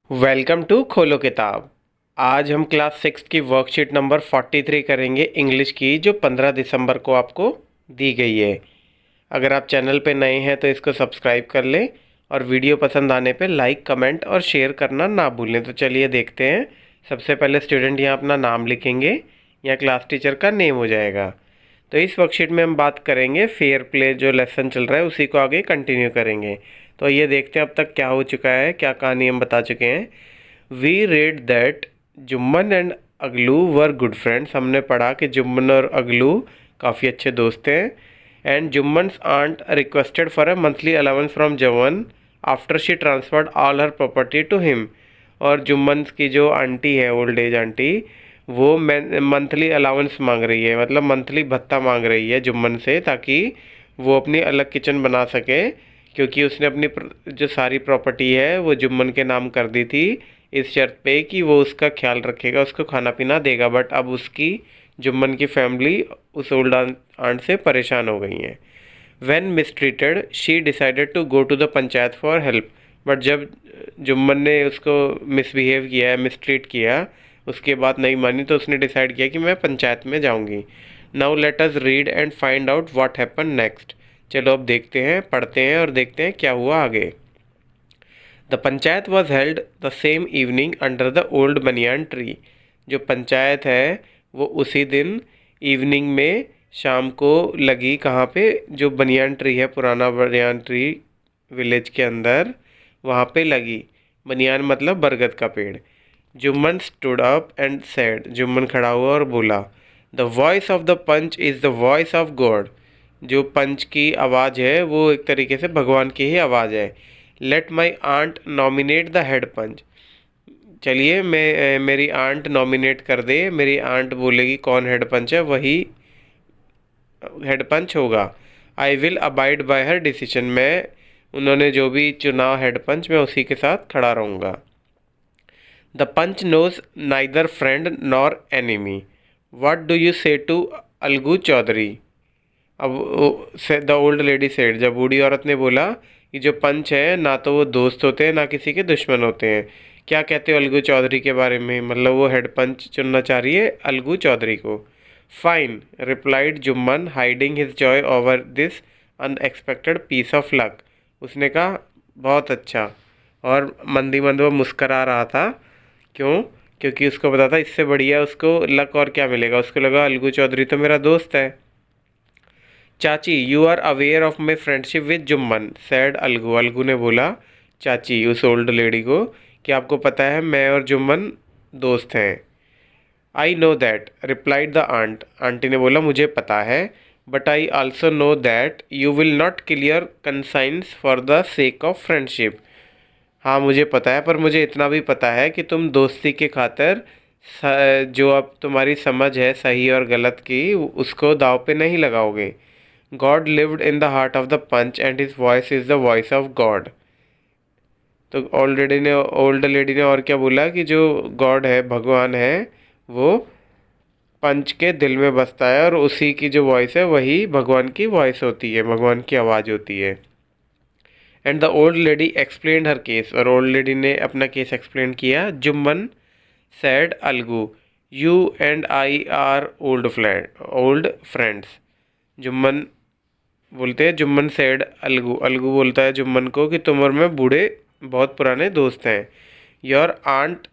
Welcome to खोलो किताब। आज हम क्लास 6 की वर्कशीट नंबर 43 करेंगे इंग्लिश की, जो 15 दिसंबर को आपको दी गई है। अगर आप चैनल पे नए हैं तो इसको सब्सक्राइब कर लें और वीडियो पसंद आने पे लाइक, कमेंट और शेयर करना ना भूलें। तो चलिए देखते हैं। सबसे पहले स्टूडेंट यहाँ अपना नाम लिखेंगे, यहाँ क्लास टीचर का नेम हो जाएगा। तो इस वर्कशीट में हम बात करेंगे फेयर प्ले, जो लेसन चल रहा है उसी को आगे कंटिन्यू करेंगे। तो ये देखते हैं अब तक क्या हो चुका है, क्या कहानी हम बता चुके हैं। We read that Jumman and अगलू वर गुड फ्रेंड्स। हमने पढ़ा कि जुम्मन और अगलू काफ़ी अच्छे दोस्त हैं। And Jumman's aunt requested for a monthly allowance from Jumman after she transferred all her property to him. और जुम्मन्स की जो आंटी है, ओल्ड एज आंटी, वो मंथली अलाउंस मांग रही है, मतलब मंथली भत्ता मांग रही है जुम्मन से, ताकि वो अपनी अलग किचन बना सके। क्योंकि उसने अपनी जो सारी प्रॉपर्टी है वो जुम्मन के नाम कर दी थी, इस शर्त पे कि वो उसका ख्याल रखेगा, उसको खाना पीना देगा। बट अब उसकी, जुम्मन की फैमिली उस ओल्ड आंट से परेशान हो गई है। When mistreated she decided to go to the panchayat for help. But जब जुम्मन ने उसको मिसबिहेव किया है, मिसट्रीट किया, उसके बाद नहीं मानी, तो उसने डिसाइड किया कि मैं पंचायत में जाऊंगी। Now let us read and find out what happen next. चलो अब देखते हैं, पढ़ते हैं और देखते हैं क्या हुआ आगे। The panchayat was held the same evening under the old banyan tree. जो पंचायत है वो उसी दिन इवनिंग में, शाम को लगी, कहाँ पे, जो बनियान ट्री है, पुराना बनियान ट्री विलेज के अंदर, वहाँ पे लगी। बनियान मतलब बरगद का पेड़। Jumman stood up and said. Jumman खड़ा हुआ और बोला, the voice of the panch is the voice of God. जो पंच की आवाज़ है वो एक तरीके से भगवान की ही आवाज़ है। Let my aunt nominate the head panch. चलिए मैं मेरी आंट नॉमिनेट कर दे, मेरी आंट बोलेगी कौन हेड पंच है, वही हेड पंच होगा। I will abide by her decision. मैं, उन्होंने जो भी चुनाव हेड पंच, मैं उसी के साथ खड़ा रहूँगा। The panch knows neither friend nor enemy. What do you say to Algu Chaudhary. अब द ओल्ड लेडी सेड, जब बूढ़ी औरत ने बोला कि जो पंच है ना तो वो दोस्त होते हैं ना किसी के दुश्मन होते हैं। क्या कहते हो अलगू चौधरी के बारे में, मतलब वो हेड पंच चुनना चाह रही है अलगू चौधरी को। Fine, replied Jumman, hiding his joy over this unexpected piece of luck. उसने कहा बहुत अच्छा, और मंदी मंद वो मुस्करा रहा था। क्यों? क्योंकि उसको पता था इससे बढ़िया उसको लक और क्या मिलेगा। उसको लगा अलगू चौधरी तो मेरा दोस्त है। Chachi, you are aware of my friendship with Jumman, said Algu. Algu ने बोला, चाची उस ओल्ड लेडी को, कि आपको पता है मैं और जुम्मन दोस्त हैं। I know that, replied the aunt. Aunty ने बोला मुझे पता है। But I also know that you will not clear conscience for the sake of friendship. हाँ मुझे पता है, पर मुझे इतना भी पता है कि तुम दोस्ती के खातिर जो अब तुम्हारी समझ है सही और गलत की, उसको दाव पे नहीं लगाओगे। God lived in the heart of the panch and his voice is the voice of God. तो ओल्ड लेडी ने और क्या बोला कि जो गॉड है, भगवान है, वो पंच के दिल में बसता है, और उसी की जो वॉइस है वही भगवान की वॉइस होती है, भगवान की आवाज़ होती है। And the old lady explain her case. और ओल्ड लेडी ने अपना केस एक्सप्लेन किया। Jumman said Algu, you and I R old friends. Jumman बोलते हैं, जुम्मन सैड अलगू, अलगू बोलता है जुम्मन को कि तुम और मैं बूढ़े बहुत पुराने दोस्त हैं। Your aunt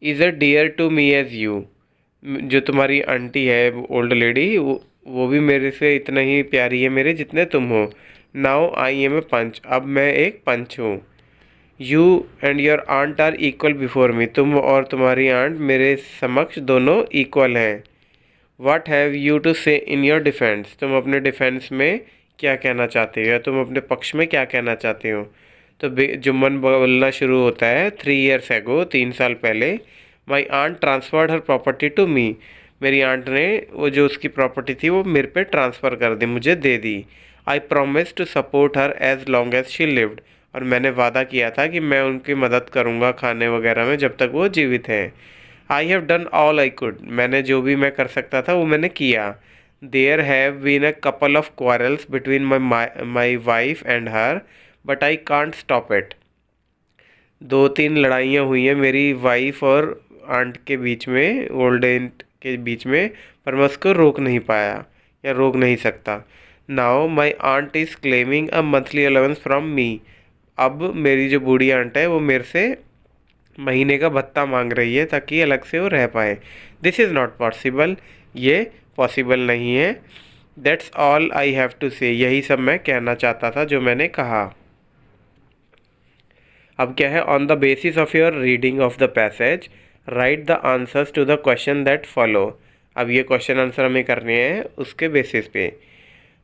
is a dear to me as you. जो तुम्हारी आंटी है ओल्ड लेडी, वो भी मेरे से इतना ही प्यारी है मेरे जितने तुम हो। नाउ आई एम ए पंच, अब मैं एक पंच हूँ। You and your aunt are equal before me. तुम और तुम्हारी आंट मेरे समक्ष दोनों इक्वल हैं। वाट हैव यू टू से इन योर डिफेंस। तुम अपने डिफेंस में क्या कहना चाहते हो, या तुम अपने पक्ष में क्या कहना चाहते हो। तो जुम्मन बोलना शुरू होता है, 3 years एगो, 3 साल पहले, my aunt transferred her property to me. मेरी आंट ने वो जो उसकी प्रॉपर्टी थी वो मेरे पे ट्रांसफ़र कर दी, मुझे दे दी। I promise to support her as long as she lived. और मैंने वादा किया था कि मैं उनकी मदद करूँगा खाने वगैरह में जब तक वो जीवित हैं। आई have done all I could. मैंने जो भी मैं कर सकता था वो मैंने किया। There have been a couple of quarrels between my wife and her, but I can't stop it. 2-3 लड़ाइयाँ हुई हैं मेरी वाइफ और आंट के बीच में, ओल्ड एंट के बीच में, पर मैं उसको रोक नहीं पाया या रोक नहीं सकता। Now my aunt is claiming a monthly allowance from me. अब मेरी जो बूढ़ी आंट है वो मेरे से महीने का भत्ता मांग रही है ताकि अलग से वो रह पाए। दिस इज़ नॉट पॉसिबल, ये पॉसिबल नहीं है। That's all I have to say, यही सब मैं कहना चाहता था जो मैंने कहा। अब क्या है, on the basis of your reading of the passage write the answers to the question that follow. अब ये क्वेश्चन आंसर हमें करने हैं उसके बेसिस पे।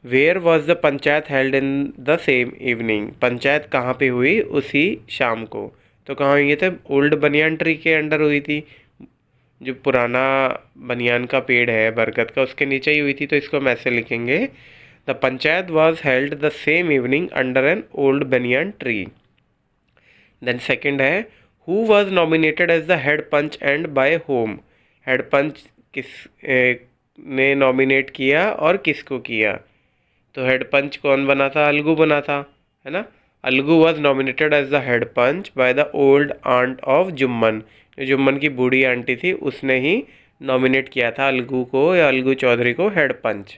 Where was the panchayat held in the same evening, panchayat कहाँ पे हुई उसी शाम को। तो कहाँ हुई थे, ओल्ड बनियान ट्री के अंडर हुई थी, जो पुराना बनियान का पेड़ है बरगद का उसके नीचे ही हुई थी। तो इसको हम ऐसे लिखेंगे, the panchayat was held the same evening under an old banyan tree. Then second है, who was nominated as the head panch and by whom. Head panch किस ने नॉमिनेट किया और किसको किया। तो हेड पंच कौन बना था, अलगू बना था, है ना। Alagu was nominated as the head panch by the old aunt of Jumman. जो जुम्मन की बूढ़ी आंटी थी उसने ही नॉमिनेट किया था अलगू को या अलगू चौधरी को head panch.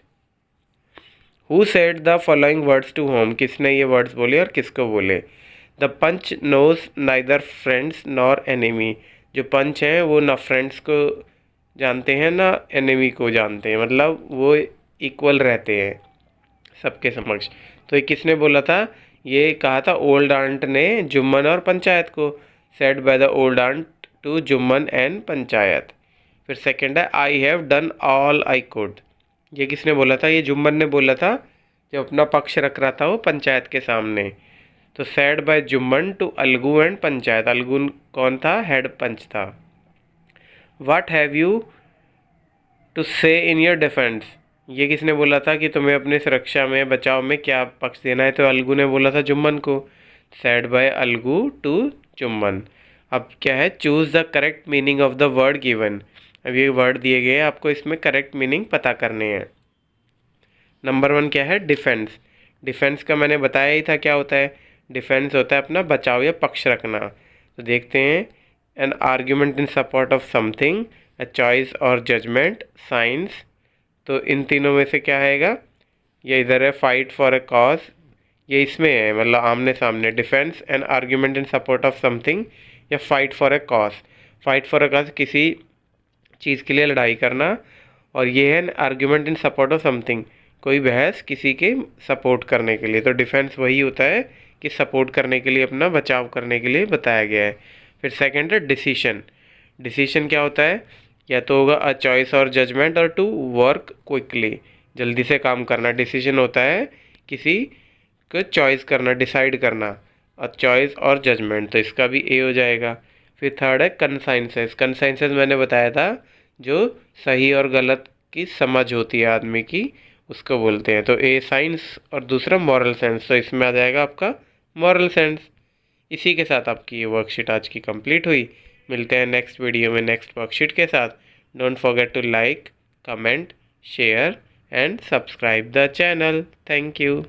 Who said the following words to whom, किसने ये वर्ड्स बोले और किसको बोले। The panch knows neither friends nor enemy. जो पंच हैं वो ना फ्रेंड्स को जानते हैं ना एनिमी को जानते हैं, मतलब वो इक्वल रहते हैं सबके समक्ष। तो ये किसने बोला था, ये कहा था ओल्ड आंट ने जुम्मन और पंचायत को। Said by the old aunt to Jumman and panchayat. फिर सेकंड है, I have done all I could. ये किसने बोला था, ये जुम्मन ने बोला था जब अपना पक्ष रख रहा था वो पंचायत के सामने। तो said by Jumman to Alagu and panchayat. Alagu कौन था, हेड पंच था। व्हाट हैव यू टू से इन योर डिफेंस। ये किसने बोला था कि तुम्हें अपनी सुरक्षा में बचाव में क्या पक्ष देना है। तो अलगू ने बोला था जुम्मन को। Said by Alagu to Jumman. अब क्या है, choose the correct meaning of the word given. अब ये वर्ड दिए गए हैं, आपको इसमें करेक्ट मीनिंग पता करने हैं। नंबर 1 क्या है, डिफेंस। डिफेंस का मैंने बताया ही था क्या होता है। डिफेंस होता है अपना बचाव या पक्ष रखना। तो देखते हैं, N argument in support of something, a choice और जजमेंट, साइंस। तो इन तीनों में से क्या आएगा, ये इधर है फाइट फॉर अ कॉज, ये इसमें है मतलब आमने सामने। Defence an argument in support of something या fight for a cause. Fight for a cause किसी चीज़ के लिए लड़ाई करना, और ये है argument in support of something, कोई बहस किसी के सपोर्ट करने के लिए। तो डिफेंस वही होता है कि सपोर्ट करने के लिए, अपना बचाव करने के लिए बताया गया है। फिर सेकंड है डिसीशन। डिसीशन क्या होता है, या तो होगा अ चॉइस और जजमेंट, और टू वर्क क्विकली, जल्दी से काम करना। डिसीजन होता है किसी को चॉइस करना, डिसाइड करना, अ चॉइस और जजमेंट, तो इसका भी ए हो जाएगा। फिर थर्ड है कंसाइंसेस। कंसाइंसेस मैंने बताया था जो सही और गलत की समझ होती है आदमी की, उसको बोलते हैं। तो ए साइंस और दूसरा मॉरल सेंस, तो इसमें आ जाएगा आपका मॉरल सेंस। इसी के साथ आपकी ये वर्कशीट आज की कंप्लीट हुई। मिलते हैं नेक्स्ट वीडियो में नेक्स्ट वर्कशीट के साथ। Don't forget to like, comment, share and subscribe the channel. Thank you.